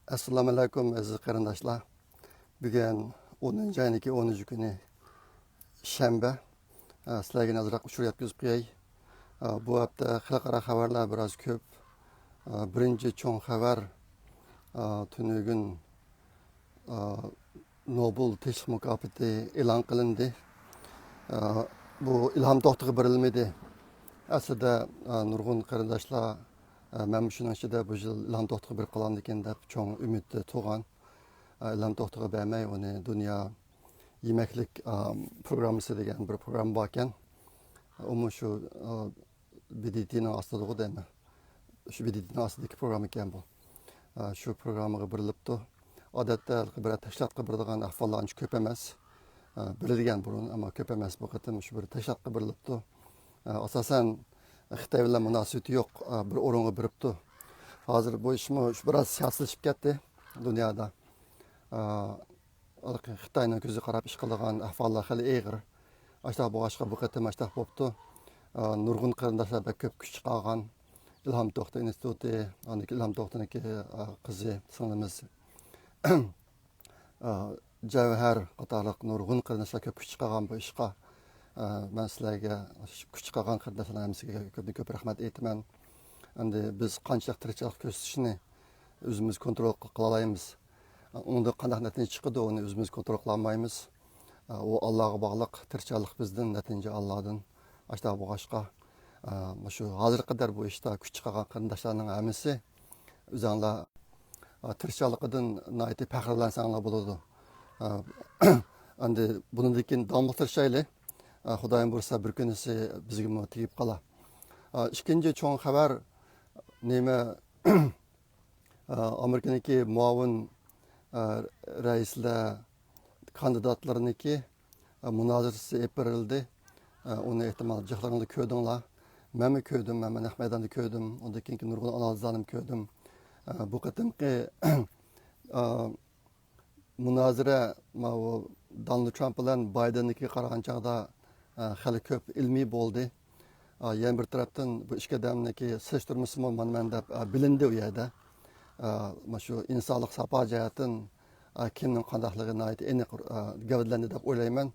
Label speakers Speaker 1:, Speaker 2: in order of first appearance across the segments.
Speaker 1: Assalamu alaikum aziz qarindoshlar. Bugun 10 ayning 10 kuni shanba. Sizlarga nazaraq ushur yetkazib qo'yay. Bu hafta xalqaro xabarlar biroz ko'p. Birinchi cho'ng xabar tunugun Nobel tinchlik mukofoti e'lon qilindi. Bu ilhom to'xtiga berilmadi. Aslida nurg'un qarindoshlar men shuning ichida bu yil ilhom to'xtiga berib qoladi ekan deb cho'ng umidda tug'an. İlham to'xtiga bermay uni dunyo yemeklik programmasi degan bir program bor ekan. U shu BDTning ostida deymi. Shu BDTning ostidagi program ekan bu. Shu programmaga berilibdi. Odatda bir tashlatga beradigan ahvollar ancha ko'p emas. Biladigan burun, ammo ko'p emas bu qatim shu bir tashlatga berilibdi. Asosan Xitoy bilan munosabati yo'q bir o'ringa beribdi. Hozir bu ish biroz siyosatlashib ketdi dunyoda. Xitoyning ko'zi qarab ish qiladigan ahvollar hali og'ir. Ashta bu qatim ashta bo'pti. Nurg'un qarindoshlar ko'p kuch chiqargan Ilhom To'xta instituti, Ilhom To'xtaniki qizi singlimiz Javhar qatorliq nurg'un qarindoshlar ko'p kuch chiqargan bu ishga men sizlarga kuch chiqargan qarindoshlarning hammasiga ko'p rahmat aytaman. Endi biz qanchalik tirikchilik ko'rsatishni o'zimiz kontrol qila olamiz. Onda qanday natija chiqadi, uni o'zimiz kontrol qila olmaymiz. U Allohga bog'liq, tirikchilik bizdan, natija Allohdan. Ashta bo'g'ashqa shu hozir qadar bu ishda kuch chiqargan qarindoshlarning hammasi o'zinglar tirikchiligidan nihoyatda faxrlansanglar bo'ladi. Endi bundan keyin davom ettirishaylik. Xudoyim bo'lsa bir kunisi bizga tegib qolar. Ikkinchi cho'ng xabar nima Amerikaniki muavin raislar kandidatlarniki munozarasi epirildi. Onu ehtimal cihlarında köydünler. Ben mi köydüm, ben Ahmed'den köydüm. Ondaki nurgun analizlerim köydüm. Bu kadınki munazara Donald Trump ile Biden'daki qaragan çağda hali köp ilmi bo'ldi. Yan bir taraftan bu işke demniki sıçtırması mı ben de bilindi o yerde. Şu insanlık sapa cihetin kimnin qandaqlığına ait eni gavdlendi deb o'ylayman.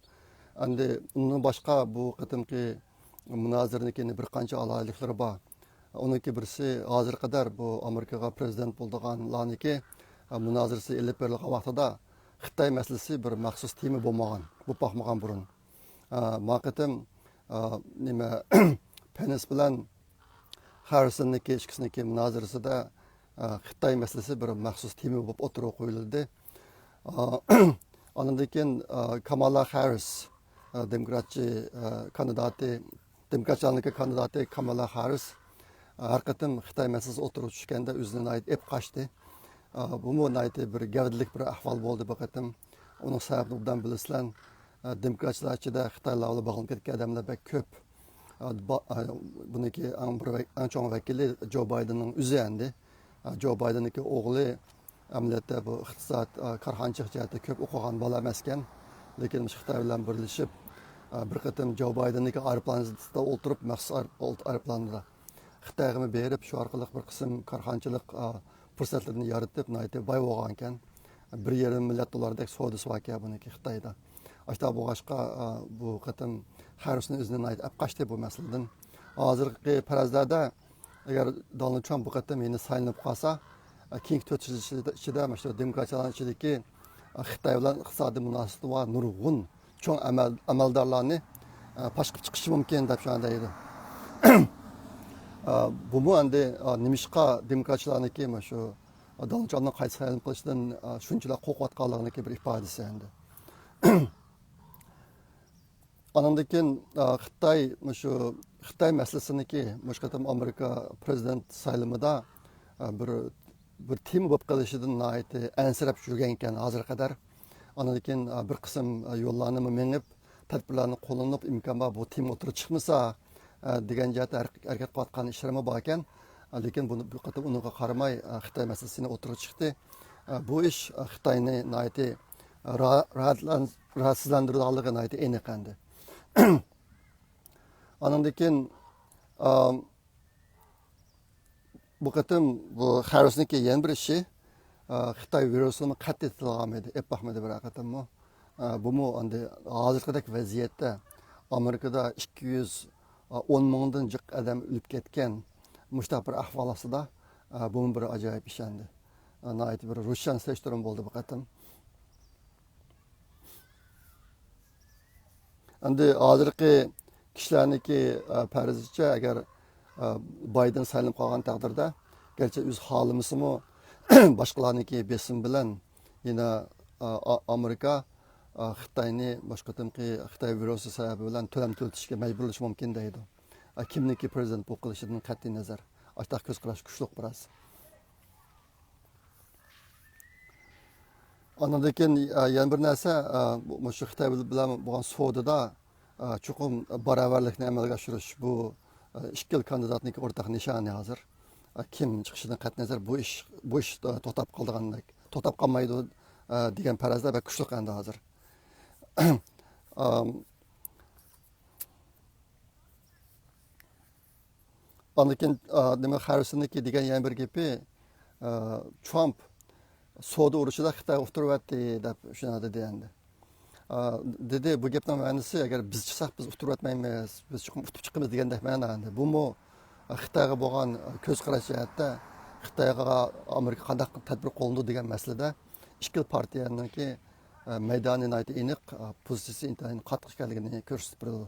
Speaker 1: Endi undan boshqa bu qatimki munozirnikini bir qancha alayliklari bor. Uniki birisi hozir qadar bu Amerikaga prezident bo'lganlarniki munozirasi elib berilgan vaqtida Xitoy masalasi bir maxsus tema bo'lmagan, bu baxmagan burun. Maqatim nima Pence bilan Harrisonniki ikkisiniki munozirasida Xitoy masalasi bir maxsus tema bo'lib o'tirib qo'yildi. Ondan keyin Kamala Harris demokratçılık kandidati Kamala Harris har qatim Xitoy masalasi o'tirib tushganda o'zini ep qochdi. Bu bir gavdlik bir ahvol bo'ldi bu qatim. Uning sababidan bilasizlar, demokratchilar ichida Xitoylar bilan bog'lanib ketgan odamlar ko'p. Buniki eng chong vakili Joe Bidenning o'zi endi. Joe Biden'niki o'g'li amaliyotda bu iqtisod korxonchilik jihatda ko'p o'qigan bola emas ekan. Lekin Xitoy bilan birlashib bir qatim Joe Biden'niki aeroplanida o'tirib maxsus aeroplanida Xitoyga berib shu orqali bir qism korxonchilik fursatlarini yaratib boy bo'lgan ekan. 1,5 milliard dollardek savdosi bor ekan buniki Xitoyda. Ashta bo'g'ashqa bu qatim Harrisning o'zini olib qochdi bu masaladan. Hozirgi farazlarda agar Donald Trump bu qatim yana saylanib qolsa, keyingi 4 yil ichida mana shu demokratchilarning ichidagi Xitoy bilan iqtisodiy munosabat va nurg'un cho'ng amaldorlarni fosh qilib chiqishi mumkin deb shunday deydi. Bu endi nimishqa demokratchilarniki mana shu Donald Trumpning qayta saylanib qilishidan shunchalar qo'rqayotganligining bir ifodasi endi. Ondan keyin Xitoy masalasiniki mushqatam Amerika prezident saylamida bir tema bo'lib qolishidan ansirab yurgan ekan hozir qadar. Ondan keyin bir qism yo'llarni minib, tadbirlarni qo'llanib imkon bor bu tema o'tirib chiqmasa degan jihatda harakat qilayotgan ishlarimiz bor ekan. Lekin bu qatim unga qaramay Xitoy masalasini o'tirib chiqdi. Bu ish Xitoyni rahatsizlantirganligi aniq endi. Ondan keyin bu qatim bu Harris'niki yana bir ishi Xitoy virusini qat'iy tilga olmaydi, ep baxmaydi bir haqiqatanmi. Bumu endi hozirgidek vaziyatda Amerikada 210 mingdan jiq odam o'lib ketgan mushtaq bir ahvol ostida bu bir ajoyib ish endi. Nihoyat bir ro'shan selishtirim bo'ldi bu qatim. Endi hozirgi kishilarniki farzcha agar Biden saylanib qolgan taqdirda, gerçi o'z xohlamasimi boshqalarniki besim bilan yana Amerika Xitoyni boshqa qatımki Xitoy virusi sababi bilan to'lam to'ltishga majburlash mumkin deydi. Kimniki prezident bu qilishidan qat'iy nazar. Ashtaq ko'z qarash kuchli biroz. Ondan keyin yana bir narsa, shu Xitoy bilan bo'lgan savdoda chuqur barobarlikni amalga oshirish bu ikki kandidatniki o'rtaq nishoni hozir. Kim chiqishidan qat'iy nazar bu ish to'xtab qoldigandek, to'xtab qolmaydi degan farazda va kuchli endi hozir. Ondan keyin nima Harrisonniki degan yana bir gapi, Trump savdo urushida Xitoy o'tiryapti deb shuni dedi endi. Dedi bu gapning ma'nosi agar biz chiqsak biz o'tiryapmaymiz, biz chiqib chiqamiz degandek ma'no endi. Bu Xitoyga bo'lgan ko'z qarash jihatda Xitoyga Amerika qanday tadbir qo'llandi degan masalada ikki partiyaniki maydoni aniq pozitsiyasi intayin qattiq ekanligini ko'rsatib beradi.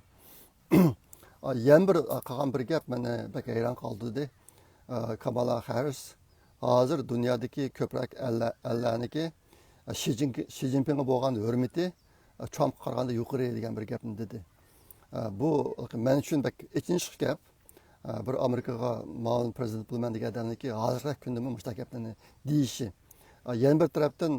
Speaker 1: Yana bir qolgan bir gap meni bak hayron qoldirdi. Kamala Harris hozir dunyodagi ko'proq allaniki Xi Jinpingga bo'lgan hurmati Trump qaraganda yuqori degan bir gapni dedi. Bu men uchun bak ikkinchi gap. Bir Amerikaga ma'lum prezident bo'lman degan odamniki hozirgi kunda mushtak gaplarni deyishi. Yana bir tarafdan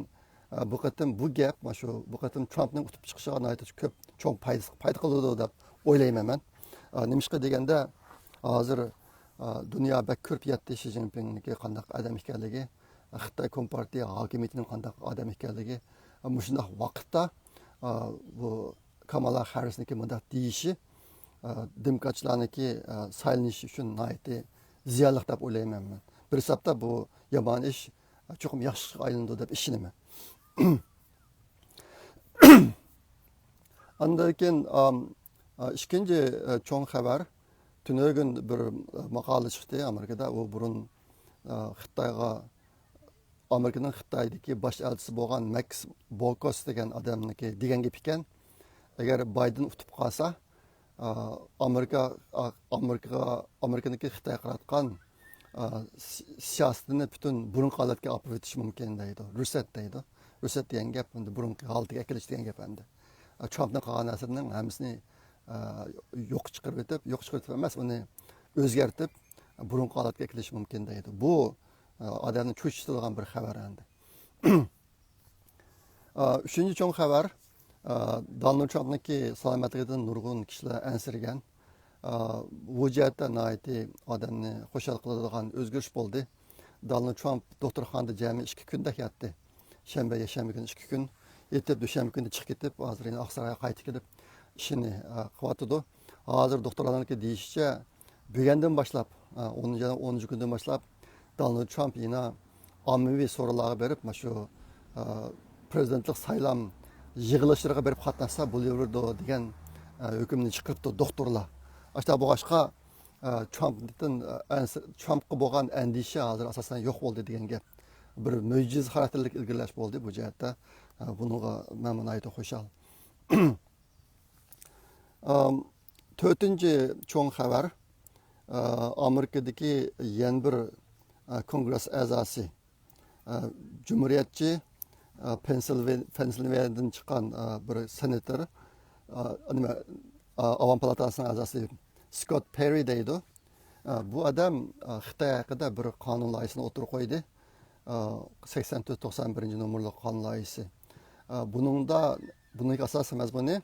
Speaker 1: bu qatim bu gap shu bu qatim Trumpning o'tib chiqishiga nihoyat ko'p cho'ng foyda qiladi deb o'ylayman men. Nimishqa deganda hozir dunyo bak ko'rib yetdi Xi Jinpingniki qanday odam ekanligi, Xitoy Kompartiya hokimiyatining qanday odam ekanligi. Shunday vaqtda bu Kamala Harrisniki bunday deyishi demokratlarniki saylanish uchun nihoyat ziyonli deb o'ylayman men. Bir hisobda bu yomon ish chuqur yaxshi aylandi deb ishonaman. Ondan keyin ikkinchi cho'ng xabar tunögün bir maqola chiqdi Amerikada. U burun Xitoyga Amerikaning Xitoydagi bosh elchisi bo'lgan Max Bokos degan odamniki degan gap ekan. Agar Biden o'tib qolsa, Amerikaniki Xitoyga qaratgan siyosatini butun burunqi holatga olib o'tish mumkin deydi. Reset deydi. Reset degan gap endi burunqi holatiga keltish degan gap endi. Trumpning qilgan narsasining hammasini yo'q chiqarib emas, uni o'zgartirib burunqi holatga kelish mumkin deydi. Bu odamni cho'chitadigan bir xabar endi. Uchinchi cho'ng xabar Donald Trumpniki salomatligidan nurg'un kishilar ansirgan. Bu jihatda nihoyat odamni xushal qiladigan o'zgarish bo'ldi. Donald Trump doktorxonada jami 2 kunda yotdi. Shanba kuni 2 kun yetib, dushanba kuni chiqib ketib, hozir yana Oqsaroyga qaytib kelib ishini qilyotdi. Hozir doktorlarniki deyishicha, bugundan boshlab, 10 kundan boshlab Donald Trump yana ommaviy so'rovlarga berib, shu prezidentlik saylam yig'ilishlarga berib qatnashsa bo'laverdi degan hukmni chiqardi doktorlar. Ashta bu boshqa Trumpga bo'lgan andisha hozir asosan yo'q bo'ldi degan gap. Bir mo'jiz xarakterlik ilgirlash bo'ldi bu jihatda. Bunga men nihoyat xushal. To'rtinchi cho'ng xabar Amerikadagi yana bir kongress a'zosi Cumhuriyetçi Pensilvaniyadan chiqqan bir senator Avam Palatasının a'zosi Scott Perry deydi. Bu adam Xitoy haqida bir qonun loyihasini o'tirib qo'ydi. 84-91 nomerli qonun loyihasi. Bunun asosiy mazmuni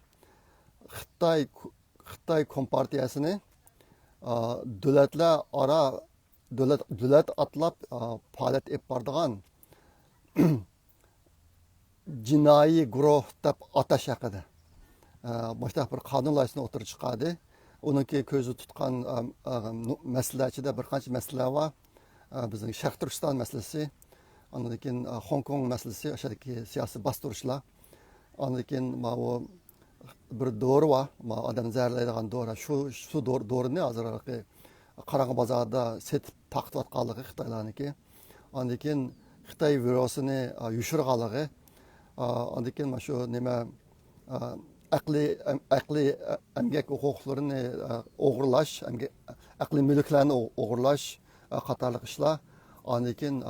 Speaker 1: Xitoy Kompartiyasini davlat atlab faoliyat olib boradigan jinoiy guruh deb atash haqida. Boshqa bir qonun loyihasini o'tirib chiqadi. Uningki ko'zi tutgan masalalar ichida bir qancha masalalar bor. Bizning Sharq Turkiston masalasi, Ondan keyin Hong Kong masalasi, o'shadagi siyosiy bostirishlar. Ondan keyin o bir doğru var. Adam zehirleydiğin doğru. Şu doğru ne hazır ki Qarag'ı bazarda setip taqtıvatqanlığı Xitaylarniki. Ondan keyin Xitay virusini yushirganligi. Ondan keyin şu nima aqliy emgak huquqlarini o'g'irlash, aqliy mulklarni o'g'irlash qatorliq ishlar. Ondan keyin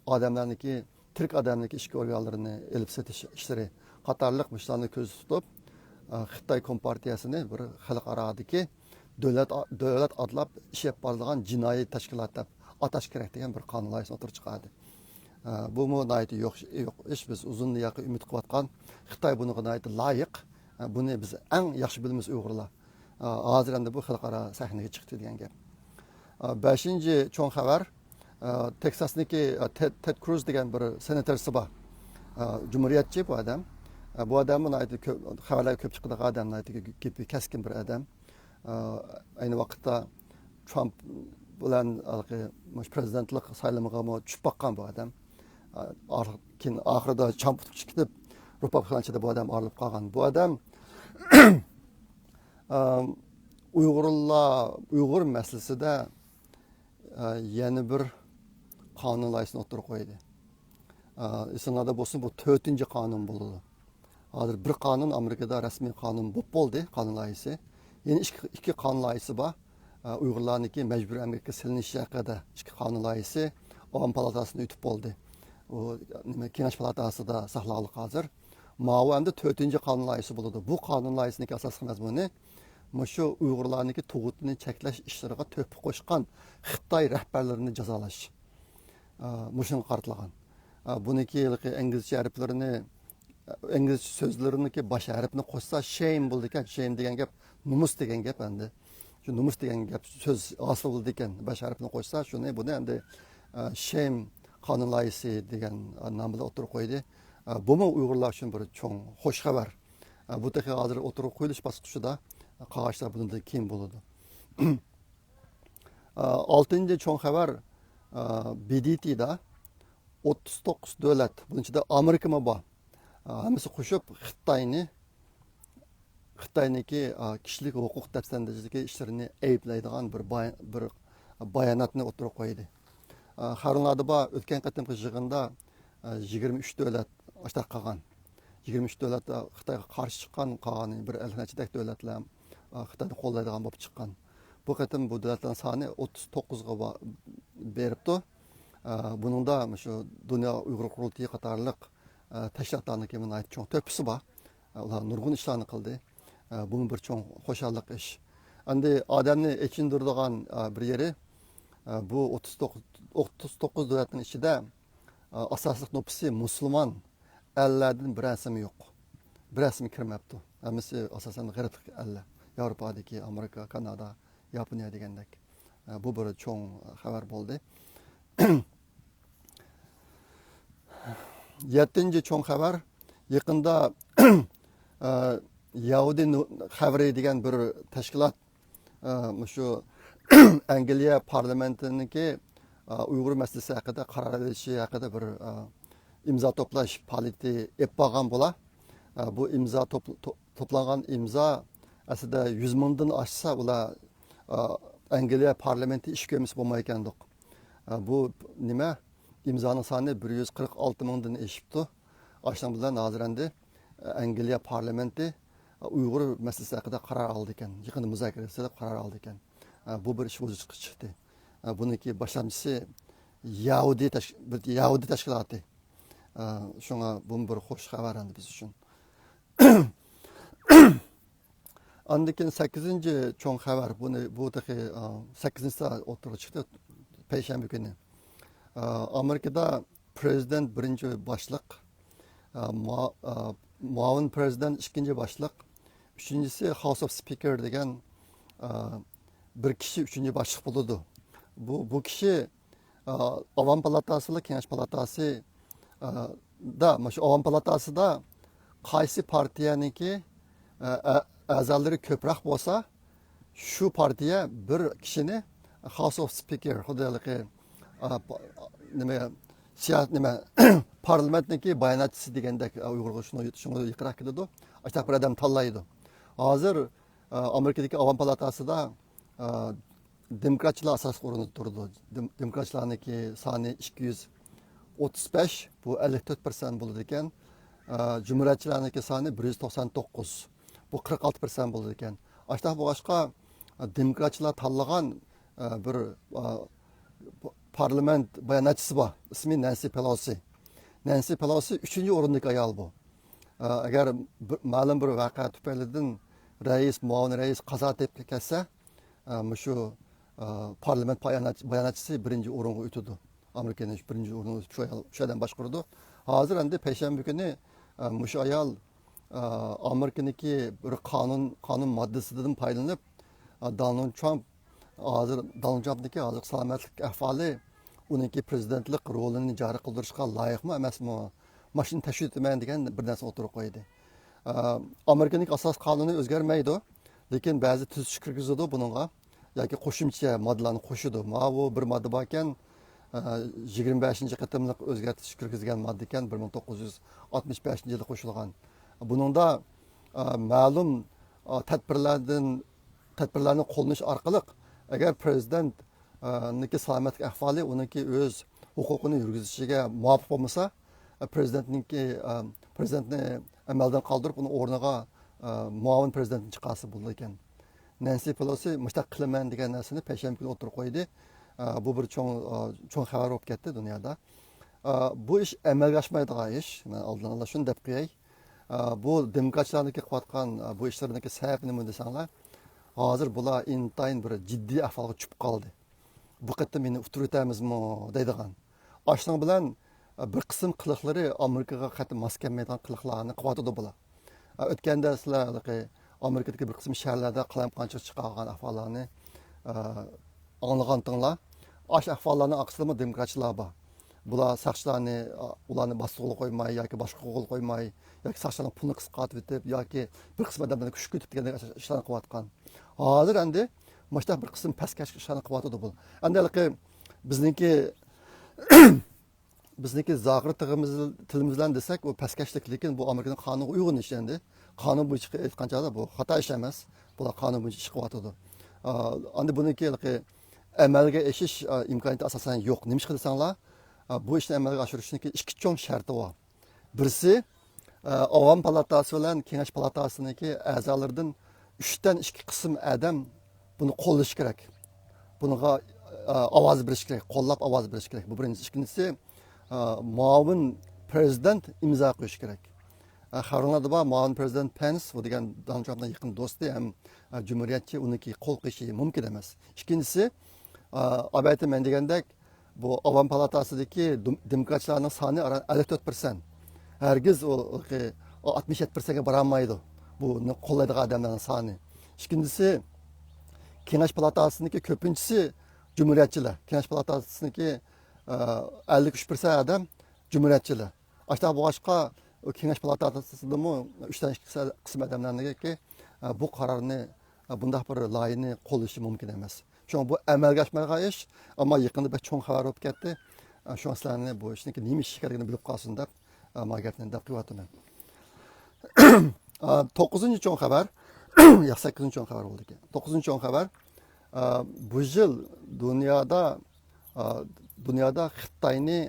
Speaker 1: odamlarniki, tirik odamniki ishga olganlarini elib setish ishlari qatorliq ishlarni ko'z tutib, Xitoy Kompartiyasini bir xalqarodagi davlat adlab ish olib boradigan jinoiy tashkilot deb atash kerak degan bir qonun loyihasini o'tirib chiqardi. Bu munoyati yo'q ish. Biz uzun yaqin umid qilayotgan Xitoy bunga nihoyat loyiq. Buni biz eng yaxshi bilamiz Uyg'urlar. Hozir endi bu xalqaro sahnaga chiqdi degan gap. 5-chi cho'ng xabar Teksasniki Ted Cruz degan bir senatorsi bor. Cumhuriyetçi bu adam. Bu adam nihoyat xabarlar ko'p chiqadigan odam, nihoyat keskin bir adam. Aynı vaqtda Trump bilan prezidentlik saylamiga tushib boqqan bu adam. Keyin oxirida Trump chiqib Republikanchida bu adam ayrılib qolgan. Bu adam Uyg'ur masalasida yana bir qonun loyihasini o'tirib qo'ydi. Esinlarda bo'lsin, bu 4-chi qonun bo'ldi. Hozir bir qonun Amerikada rasmiy qonun bo'ldi, qonun loyihasi. Yeni iki qonun loyihasi bor. Uyg'urlarniki majburiy emgakka silinishi haqida ikki qonun loyihasi Ovam palatasini o'tib bo'ldi. O Kengash palatasida saqlanib hozir. Ma'u endi 4-chi qonun loyihasi bo'ladi. Bu qonun loyihasiniki asosiy mazmuni shu Uyg'urlarniki tug'utini cheklash ishlariga to'pi qo'shgan Xitoy rahbarlarini jazolash. Mushunga qaratilgan. Buniki inglizcha harflarini İngiliz sözleriniki baş harfini qo'shsa shame bo'ldi ekan. Shame degan gap numus degan gap endi. Shu numus degan gap so'z asli bo'ldi ekan. Baş harfini qo'shsa shuni buni endi shame qonun loyihasi degan nom bilan o'tirib qo'ydi. Bu mu Uyg'urlar uchun bir cho'ng xush xabar. Bu taqa hozir o'tirib qo'yilish bosqichida qog'ozlar bundan keyin bo'ladi. 6-chi cho'ng xabar BDT'da 39 davlat, bunun içinde Amerika mı var? Hammasi qo'shib Xitoyniki kishilik huquq tafsirlantirishidagi ishlarini ayblaydigan bir bayonotni o'tirib qo'ydi. Xabarlarda bor, o'tgan qatimqi yig'inda 23 davlat ishtirok qilgan. 23 davlat Xitoyga qarshi chiqqan qolgan bir alhanachidak davlatlar Xitoyni qo'llaydigan bo'lib chiqqan. Bu qatim bu davlatlarning soni 39 ga beribdi. Buningda shu Dunyo Uyg'ur qurultiyi qatorliq tashkilotlarning kimin aytib cho'ng to'pisi bor. Ular nurg'un ishlarni qildi. Bu bir cho'ng xo'shallik ish. Endi odamni echindiradigan bir yeri bu 39 davlatning ichida asosliq nupusi musulmon ellardan birasimi yo'q. Birasimi kirmabdi. Hammasi asosan g'arb ellar. Yevropadagi Amerika, Kanada, Yaponiya degandek. Bu bir cho'ng xabar bo'ldi. 7-chi cho'ng xabar yaqinda Yahudi xabari degan bir tashkilot shu Angliya parlamentiniki Uyg'ur masalasi haqida qaror verishi haqida bir imzo to'plash faoliyati olib borgan bo'lar. Bu imzo to'plangan imzo aslida 100 mingdan oshsa ular Angliya parlamenti ish ko'rmasi bo'lmayotgandik. Bu nima? İmzanın sani 146 mingdan eshibdi. Ashdan bilan hozir endi Angliya parlamenti Uyg'ur masalasi haqida qaror oldi ekan. Yaqinda muzokara qilib qaror oldi ekan. Bu bir ish o'zi chiqdi. Buniki boshlamchisi Yahudi tashkiloti. Shunga bu bir xush xabar endi biz uchun. Andikin 8-chi cho'ng xabar. Bu daqiqa 8-chi o'tirib chiqdi payshanba kuni. Amerika'da prezident birinci başlık, muavin prezident ikinci başlık, üçüncüsü House of Speaker degen bir kişi üçüncü başlık bulundu. Bu kişi Ovam palatası ile Kengash palatası da, Ovam palatası da qaysi partiyaniki a'zolari ko'proq bo'lsa, shu partiya bir kishini House of Speaker, xudoliki nima siyasi nima parlamentniki bayonotchisi degandek Uyg'urga shunga yiqroq keladi. Ashta bir odam tanlaydi. Hozir Amerikadagi Avam palatasida demokratchilar asosiy o'rinda turdi. Demokratchilarniki soni 235, bu 54% bo'ladi ekan. Cumhuriyetçilarniki soni 199, bu 46% bo'ladi ekan. Ashta boshqa demokratchilar tanlagan bir parlament bayonotchisi bor. İsmi Nancy Pelosi. Nancy Pelosi 3-chi o'rindagi ayol bu. Agar ma'lum bir voqea tufaylidan muavin rais qazo tepib ketsa, shu parlament bayonotchisi 1-chi o'ringa o'tadi. Amerikaning 1-chi o'ringa shu odam boshqaradi. Hozir endi payshanba kuni shu ayol Amerikaniki bir qonun moddasidan foydalanib Donald Trump'niki hozir salomatlik ahvoli uniki prezidentlik rolini joriy qildirishga loyiqmi emasmi? Mashina tashkil etaman degan bir narsa o'tirib qo'ydi. Amerikaning asos qonuni o'zgarmaydi, lekin ba'zi tuzish kirgizadi bunga yoki qo'shimcha moddalarni qo'shadi. Bu bir modda bor ekan, 25-qatimliq o'zgartirish kirgizgan modda ekan, 1965-yilda qo'shilgan. Buningda ma'lum tadbirlarni qo'llanish orqali agar prezident niki salomatlik ahvoli uniki o'z huquqini yurgizishiga muvofiq bo'lmasa, prezidentni amaldan qoldirib uni o'rniga muavin prezidentni chiqarsa bo'ladi ekan. Nancy Pelosi mushtaq qilaman degan narsani payshanba kuni o'tirib qo'ydi. Bu bir cho'ng xabar bo'lib ketdi dunyoda. Bu ish amalga oshmaydigan ish. Men oldin shuni deb qo'yay. Bu demokratchilarniki qilayotgan bu ishlarniki sababi nima desanglar, hozir bular intayin bir jiddiy ahvolga tushib qoldi. Bu qatta meni uturtamizmi deydigan. Ashning bilan bir qism qiliqlari Amerikaga qat'i mos kelmaydigan qiliqlarni qilyotdi bular. O'tganda sizlar Amerikadagi bir qism shaharlarda qalamqonchilik chiqargan ahvollarni anglagantinglar. Ash ahvollarning aqsida demokratchilar bor. Bular saqchilarni ularni boshqa qo'ymay yoki boshqa qo'l qo'ymay yoki saqchilarning pulini qisqartib etib yoki bir qism odamlarni kuch ko'tib degan ishlarni qilayotgan. Hozir endi mana bir qism pastkash ishlarni qilyotdi bu. Endi bizniki zohir tilimiz bilan desak, u pastkashlik, lekin bu Amerikaning qonuniga uyg'un ish endi. Qonun bo'yicha aytgancha bu xato ish emas. Bular qonun bo'yicha ish qilyotdi. Endi buniki amalga oshish imkoniyati asosan yo'q. Nima ish qilsanglar, bu ishni amalga oshirishning ikki cho'ng sharti bor. Birisi Avam palatasi bilan Kengash palatasiniki a'zolaridan 3dan 2 qism odam buni qo'llash kerak. Bunga ovoz berish kerak, qo'llab ovoz berish kerak. Bu birinchi. Ikkinchisi muavin prezident imzo qo'yish kerak. Xabarlarda bor, muavin prezident Pence, bu degan Donald Trumpning yaqin do'sti ham jumhuriyatchi, uniki qo'l qo'yishi mumkin emas. Ikkinchisi, men degandek, bu Avam palatasidagi demokratchilarning soni 54%. Hergiz o 67%ga borolmaydi. Bu qo'llaydigan odamlarning soni. Ikkinchisi, Kengash palatasiniki ko'pinchisi cumhuriyatchilar. Kengash palatasiniki 53% adam cumhuriyatchilar. Ashta boshqa Kengash palatasidami 3dan 2 qism odamlarniki bu qarorni bunday bir loyihani qo'llashi mumkin emas. Şu bu amalga oshmagan ish, ammo yaqinda bir cho'ng xabar bo'lib ketdi. Shu sizlarni bu ishniki nima ish kerakligini bilib qolsin deb magatni deb qilyapman. 9-chi cho'ng xabar, ya 8-chi cho'ng xabar bo'ldi ekan. 9-chi cho'ng xabar, bu yil dunyoda Xitoyni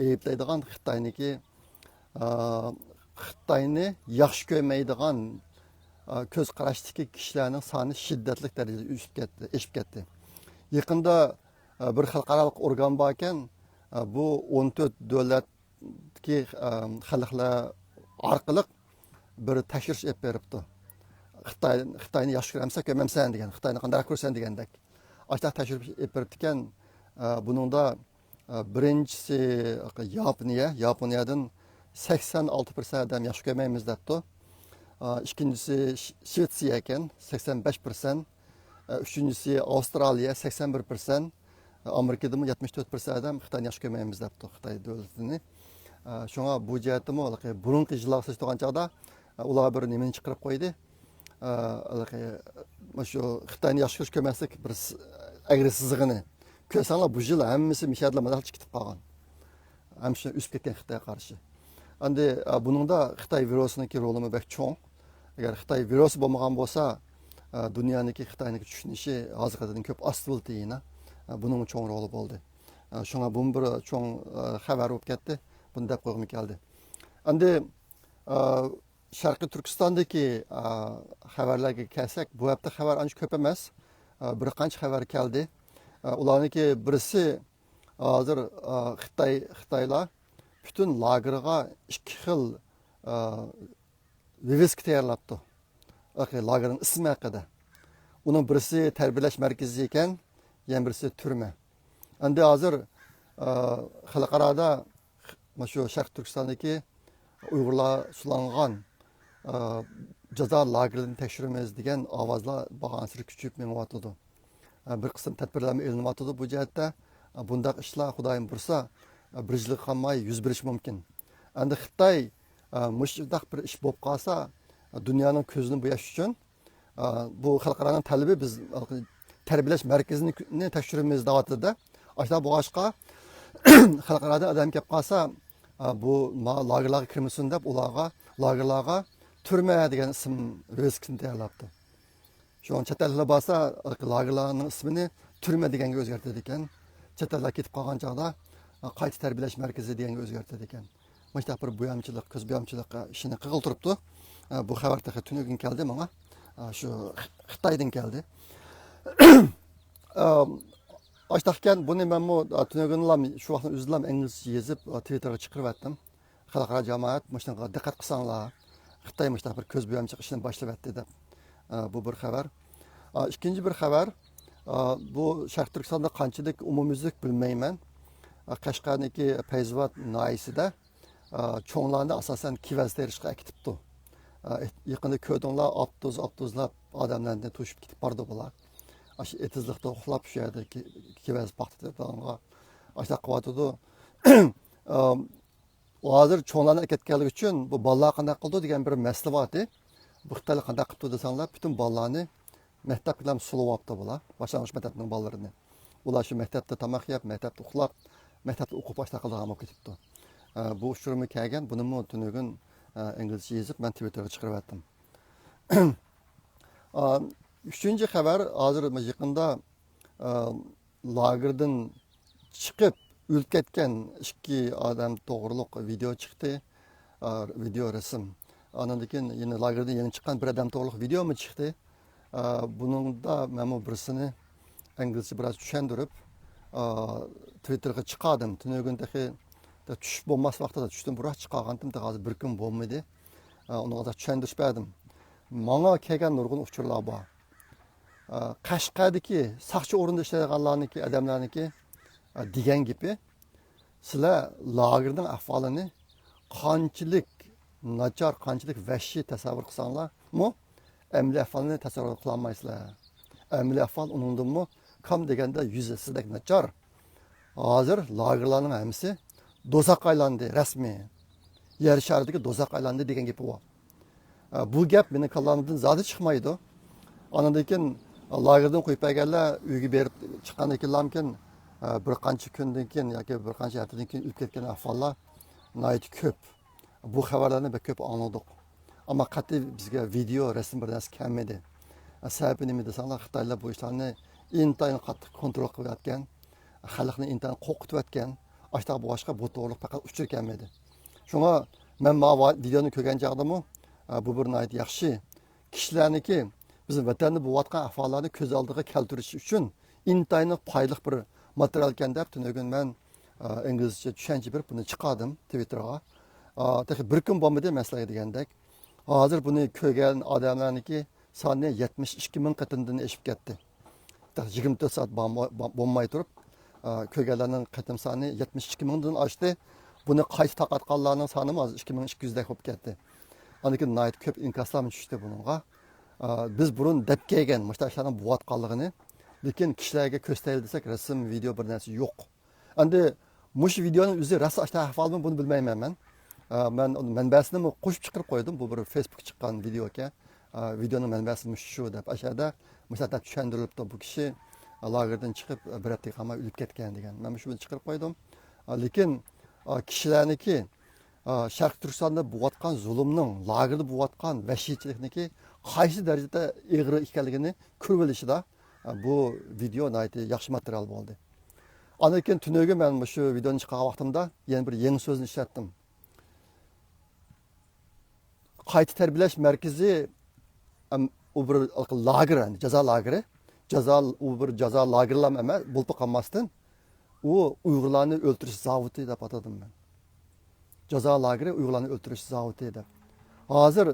Speaker 1: ayiblaydigan, Xitoyni yaxshi ko'rmaydigan ko'z qarashdagi kishilarning soni shiddatli darajada oshib ketdi. Yaqinda bir xalqaro organ bor ekan, bu 14 davlatdagi xalqlar orqali bir tekshirish olib beribdi. Xitoyni yaxshi ko'ramsan degan, Xitoyni qanday ko'rsan degandek. Ashta tekshirish olib beribdi ekan. Buningda birinchisi Yaponiyadan 86% adam yaxshi ko'rmaymiz debdi. İkincisi Şvetsiya ekan 85%, üçüncüsü Avustraliya 81%, Amerikada 74% adam Xitoyni yaxshi ko'rmaymiz debdi, Xitoy davlatini. Shunga bu jihatimi burungi yillar so'zlagan chaqda ular bir nimani chiqarib qo'ydi. Shu Xitoyni yaxshi ko'rmaslik bir agressivligini ko'rsanglar, bu yil hammasi mishadlar madal chiqib qolgan. ham shu üst ketgan Xitoyga qarshi. Endi buningda Xitoy virusiniki rolimi bek cho'ng. Agar Xitoy virusi bo'lmagan bo'lsa, dunyoniki Xitoyniki tushunishi hozirgidan ko'p ost bo'ldi yana. Buning cho'ng roli bo'ldi. Shunga bu bir cho'ng xabar bo'lib ketdi. Buni deb qo'ygim keldi. Endi Sharqiy Turkistondagi xabarlarga kelsak, bu hafta xabar ancha ko'p emas. Bir qancha xabar keldi. Ularniki birisi hozir Xitoylar bütün lagerga ikki xil viviska tayyorlabdi. Lagerin ismi haqida. Uning birisi tarbiyalash markazi ekan, yana birisi turma. Endi hozir xalqaroda shu Sharq Turkistondagi Uyg'urlar sulangan jazo lagerini tekshiramiz degan ovozlar bag'ansiri kuchayib menyapti. Bir qism tadbirlar ilinyapti bu jihatda. Bundaq ishlar Xudoyim bursa bir yil qolmay yuz berishi mumkin. Endi Xitoy mushundaq bir ish bo'lib qolsa, dunyoning ko'zini bo'yash uchun bu xalqaroning talabi biz tarbiyalash markazini tekshiramiz deyapti-da. Ashla bo'g'ashqa xalqaroda odam kelib qolsa, bu lagerlarga kirmasin deb ularga lagerlarga turma degan ism riskini tayyorlabdi. Şu an chet elga borsa, lagerlarning ismini turma deganga o'zgartirdi ekan. Chet elga ketib qolgan chog'da qayta tarbiyalash markazi deganga o'zgartirdi ekan. Mana bir bo'yamchilik, ko'z bo'yamchilikqa ishini qilib turibdi. Bu xabar tunugun keldi menga. Shu Xitoydan keldi. Açtaqken bunu men bu tunugunlar shu vaqtda o'zim inglizcha yozib Twitterga chiqarib atdim. Xalqaro jamoat mushunga diqqat qilsanglar, Xitoy mushunday bir ko'z bo'yamchilik ishini boshlab atdi deb. Bu bir xabar. İkinci bir xabar, bu Sharq Turkistonda qanchalik umumyuzlik bilmayman. Qashqarniki Payzvat noyisida cho'nglarni asosan kivaz terishga akitibdi. Yaqinda ko'rdinglar, avtobuslar odamlarni to'shib ketib bordi bular. Aşı etizlikte uxlab shu yerda kivaz paxta falan aşağı qıvatıdı. Hozir cho'nglarni ketganligi uchun bu bolalar qanday qildi degan bir masala bor edi. Bu Xitoylar qanday qildi desanglar, bütün bolalarni maktab bilan sulayapti bular. Boshlang'ich maktabning bolalarini. Ular shu maktabda tomoq yeb, maktabda uxlab, maktabda o'qib boshqa qilgan bo'lib ketibdi. Bu ushurimi kelgan, buni tunugun inglizcha yozib men Twitterga chiqarib atdim. Üçüncü xabar hozir yaqinda lagerdan chiqib o'lib ketgan ikki odam to'g'riliq video chiqdi. Video rasm. Ondan keyin yana lagerdan yana chiqqan bir odam to'g'riliq video mi chiqdi? Buningda men birisini inglizcha biroz tushuntirib Twitterga chiqardim. Tunugundagi tushib bo'lmas vaqtida tushdim, biroq chiqargandim, hozir bir kun bo'lmadi. Uni da tushuntirib berdim. Menga kelgan nurg'un uchurlar bor. Qashqadagi saqchi o'rinda ishlaydiganlarniki, odamlarniki degan gapi, sizlar lagerning ahvolini qanchalik nachar, qanchalik vahshiy tasavvur qilsanglar, amli ahvolini tasavvur qila olmaysizlar. Amli ahvol uningdanmi kam deganda yuzasizdek nachar. Hozir lagerlarning hammasi do'zax aylandi rasmiy. Yer sharidagi do'zax aylandi degan gapi bor. Bu gap meni kallamdan zodi chiqmaydi. Ondan keyin lagerdan qo'yib berganlar uyga berib chiqqandan keyin bir qancha kundan keyin yoki bir qancha haftadan keyin o'lib ketgan ahvollar nihoyat ko'p. Bu xabarlarni ko'p angladik. Ammo qat'iy bizga video, rasm bir narsa kelmadi. Sababi nima desanglar, Xitoylar bu ishlarni intayin qattiq kontrol qilayotgan, xalqni intayin qo'rqitayotgan, ashta boshqa bu to'g'riliq faqat uchur kelmadi. Shunga men bu videoni ko'rgan chog'dami, bu bir nihoyat yaxshi kishilarniki bizim vatanni bo'layotgan ahvollarni ko'z oldiga keltirish uchun intayin foydali bir material ekan deb tunugun men inglizcha tushuncha berib buni chiqardim Twitterga. Bir kun bo'lmadi maslahat degandek. Hozir buni ko'rgan odamlarniki soni 72 ming qatimdan oshib ketdi. 24 soat bo'lmay turib ko'rganlarning qatim soni 72 mingdan oshdi. Buni qayta taqatganlarning soni hozir 2200 dek bo'lib ketdi. Anikin nihoyat ko'p inkaslar tushdi bunga. Biz burun deb kelgan mushtaşlarning bo'layotganligini, lekin kishilarga ko'rsataylik desak, rasm, video bir narsa yo'q. Endi mush videoning o'zi rosa ashta ahvolmi buni bilmayman men. Men manbasini qo'shib chiqarib qo'ydim. Bu bir Facebook chiqqan video ekan. Videoning manbasi shu deb ashada mushata tushuntirilibdi. Bu kishi lagerdan chiqib bir hafta qamay o'lib ketgan degan. Men shuni chiqarib qo'ydim. Lekin kishilarniki Sharq Turkistonda bo'layotgan zulmning, lagerda bo'layotgan vahshiychilikniki qaysi darajada ig'ir ekanligini ko'rib olishida bu video yaxshi material bo'ldi. Ondan keyin tunugi men shu videoni chiqargan vaqtimda yana bir yangi so'zni ishlatdim. Qayta tarbiyalash markazi u bir lager, jazo lageri. U bir jazo lagerlam emas, bo'lib qolmasdan u Uyg'urlarni o'ltirish zavodi deb atadim men. Jazo lageri Uyg'urlarni o'ltirish zavodi deb. Hozir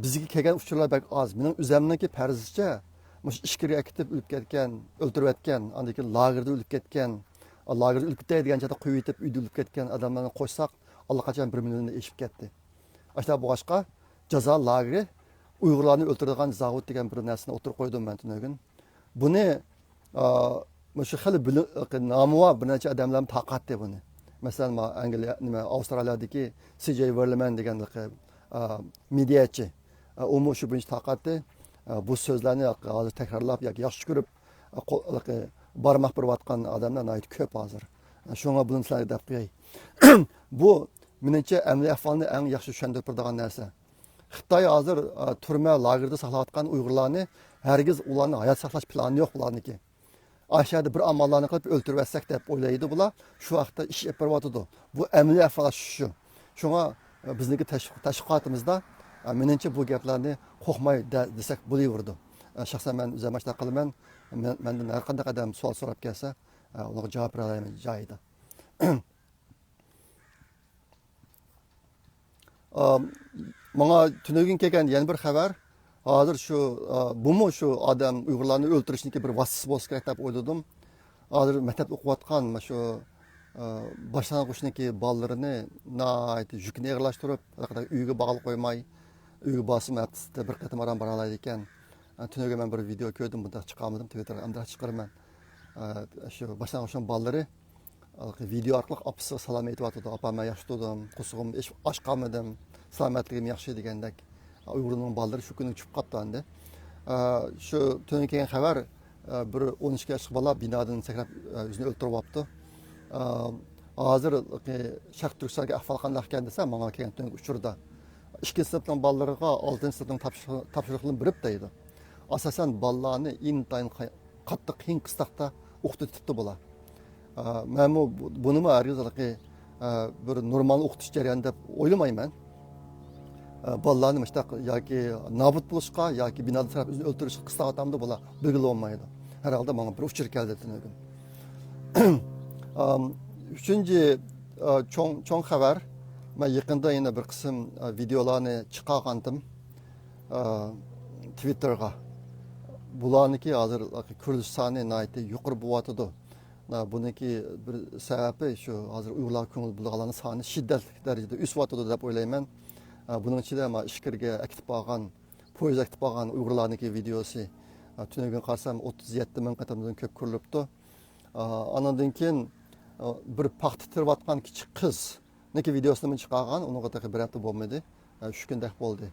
Speaker 1: bizga kelgan uchurlar bak oz. Mening o'zimniki farzizcha mush ishkirga ketib o'lib ketgan, o'ltirib ketgan, andan keyin lagerda o'lib ketgan, lagerda o'lib ketdi degan joyda qo'yib yetib uyda o'lib ketgan odamlarni qo'shsak, allaqachon 1 millionni eshib ketdi. Ashta boshqa jazo lageri Uyg'urlarni o'ltiradigan zavod degan bir narsani o'tirib qo'ydim men tunugin. Buni shu xili nomi bor bir necha odamlar taqatdi buni. Masalan, Angliya, Avstraliyadagi CJ Verleman degan mediachi. U shu birinchi taqatdi. Bu so'zlarni hozir takrorlab yoki yaxshi ko'rib barmoq burayotgan odamlar ko'p hozir. Shunga buni sizlarga deb qo'yay. Bu menimcha amaliy ahvolni eng yaxshi tushuntirib turadigan narsa. Xitoy hozir turma lagerda saqlayotgan Uyg'urlarni hargiz ularni hayot saqlash plani yo'q ularniki. Aşağıda bir amallarını qilib o'ltirib etsak deb o'ylaydi bular. Shu vaqtda ish yapyapti. Bu amaliy ahvol shu. Shunga bizniki tashviqotimizda menimcha bu gaplarni qo'rqmay desak bo'laverdi. Shaxsan men o'zim shunaqa qilaman. Mendan har qanday odam savol so'rab kelsa, ularga javob bera olaman joyida. Menga tunugin kelgan yana bir xabar. Hozir shu odam Uyg'urlarni o'ltirishniki bir vasitasi bo'lsa kerak deb o'yladim. Hozir maktab o'qiyotgan shu boshlang'ichniki bolalarini yukni yig'lashtirib, uyga bog'lab qo'ymay, uyga bosim haftasida bir qatam aram bora oladi ekan. Tunuga men bir video ko'rdim, bunda chiqarmadim, Twitterga ham chiqaraman. Shu boshlang'ich bolalari video orqali opasiga salom aytyapti. Opam men yaxshi turdim, qusug'im osh qolmadim, salomatligim yaxshi degandek. Uyg'urning bolalari shu kuni chiqib qoldi endi. Shu tunga kelgan xabar bir 12 yoshli bola binodan sakrab o'zini o'ldirib olibdi. Hozir Sharq Turkistonga ahvol qanday ekan desa, menga kelgan tungi uchurda 2 sinfning bolalariga 6 sinfning topshiriqlarini berib deydi. Asosan bolalarni intayin qattiq qiyin qisloqda o'qitibdi bular. Men buni hargiz bir normal o'qitish jarayoni deb o'ylamayman. Bolalarni yoki nobud bo'lishga yoki binoda taraf o'zini o'ltirishga qisloqatamda bular belgili olmaydi. Herhalde bana bir uchur keldi tunugin. Üçüncü çoğun xabar. Ben yakında yine bir kısım videolarını çıkargandım Twitter'a. Bularniki hazır Kürdistan'ı naiti yukarı buvatıdı. Bununki bir sebebi şu hazır Uygurlar köngül bulağalarının sani şiddetli derecede üst vatıdı dep oylayman. Bunun içinde ama işkirge ekip bağın, poyuz ekip bağın Uygurlar'niki videosu. Tünegün qarsam 37 min qatamdan köp ko'rilibdi. Andan keyin bir paxta tirayotgan kichik qiz neki videosini men chiqargan, uning qataqi bir hafta bo'lmadi. Shu kundek bo'ldi.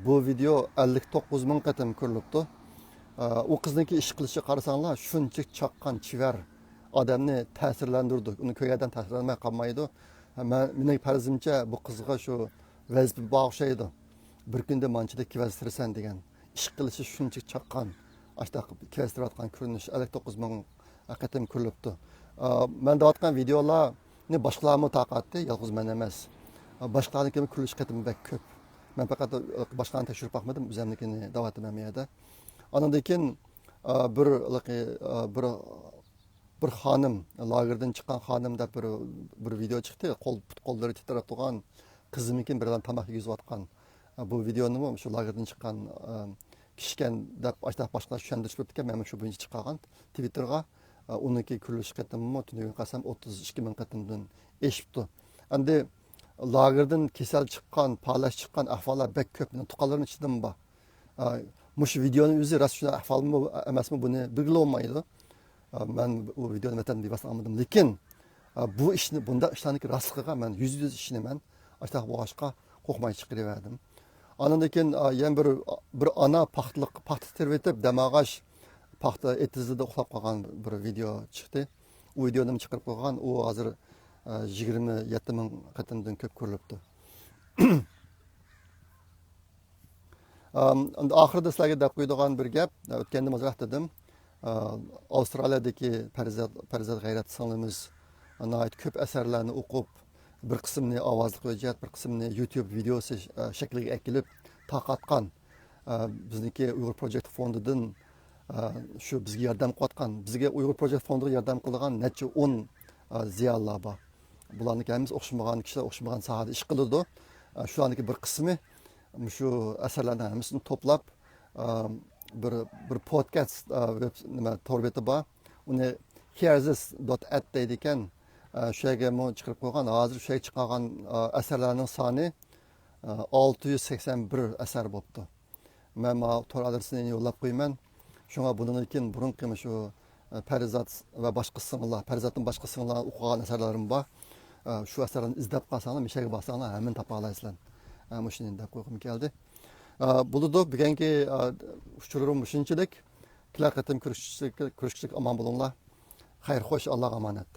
Speaker 1: Bu video 59 min qatam ko'rilibdi. U qizniki ish qilishi qarasanglar, shuncha chaqqan chivar odamni ta'sirlantirdi. Uni ko'yardan ta'sirlanmay qolmaydi. Mening farzimcha bu qizga shu vazifa bag'ishlaydi. Bir kunda manchidek vazifirasan degan. Ish qilishi shuncha chaqqan Açtaq kestirayotgan ko'rinish 59 min qatam ko'rilibdi. Men deyotgan videolarni boshqalarmi taqatdi, yolg'iz men emas. Boshqalarniki ko'rish qatam bak ko'p. Men faqat boshqalarni tekshirib baxmadim, o'zimnikini da'vatim ham yerda. Ondan keyin bir xonim, lagerdan chiqqan xonim deb bir video chiqdi. Qo'llari titrab turgan qizimikin birdan tamoq yeyotgan. Bu videoni shu lagerdan chiqqan kishgan deb boshqalar tushuntirib o'tgan. Men shu birinchi chiqqan Twitterga uniki ko'rish qatammi tunga qasam 32 min qatamdan eshibdi. Endi lagerdan kesal chiqqan, palash chiqqan ahvollar bek ko'p. Tuqalarning ichidan bor. Mush videoni o'zi rost shuna ahvolmi emasmi buni bilgili olmaydi. Men u videoni vatan deb olmadim, lekin bu ishni bunda ishlarniki rostligiga men 100% ishni men ashta boshqa qo'rqmay chiqaraverdim. Ondan keyin yana bir ana paxta tervetib damag'ash paxta etizida uxlab qolgan bir video chiqdi. U videoni chiqarib qo'ygan, u hozir 27 ming qatimdan ko'p ko'rilibdi. Oxirida sizlarga deb qo'yadigan bir gap, o'tganda mazah dedim. Avstraliyadagi Parizat G'ayrat singlimiz ko'p asarlarni o'qib, bir qismini ovozli hujjat, bir qismini YouTube videosi shakliga ekilib tarqatgan. Bizniki Uyg'ur Project fondidan shu bizga yordam qilayotgan, bizga Uyg'ur Project fondiga yordam qilgan necha 10 ziyolilar bor. Bularniki hammasi o'xshamagan kishilar, o'xshamagan sohada ish qiladi. Shularniki bir qismi shu asarlarni hammasini to'plab bir podcast nima torbeti bor. Uni heresis.at deydi ekan. Shu yerga chiqarib qo'ygan. Hozir shu yerga chiqqan asarlarning soni 681 asar bo'libdi. Men tor adresini yo'llab qo'yaman. Shunga bundan keyin burunqi shu Parizat va boshqa singlar, Parizatning boshqa singlar o'qigan asarlarim bor. Shu asarlarni izlab qolsanglar, mishaga borsanglar hamma topa olasizlar. Shuni deb qo'ygim keldi. Buludi bugungi uchurum shunchalik. Kelar qatim ko'rishishlik amon bo'linglar. Xayr, xo'sh, Allohga omonat.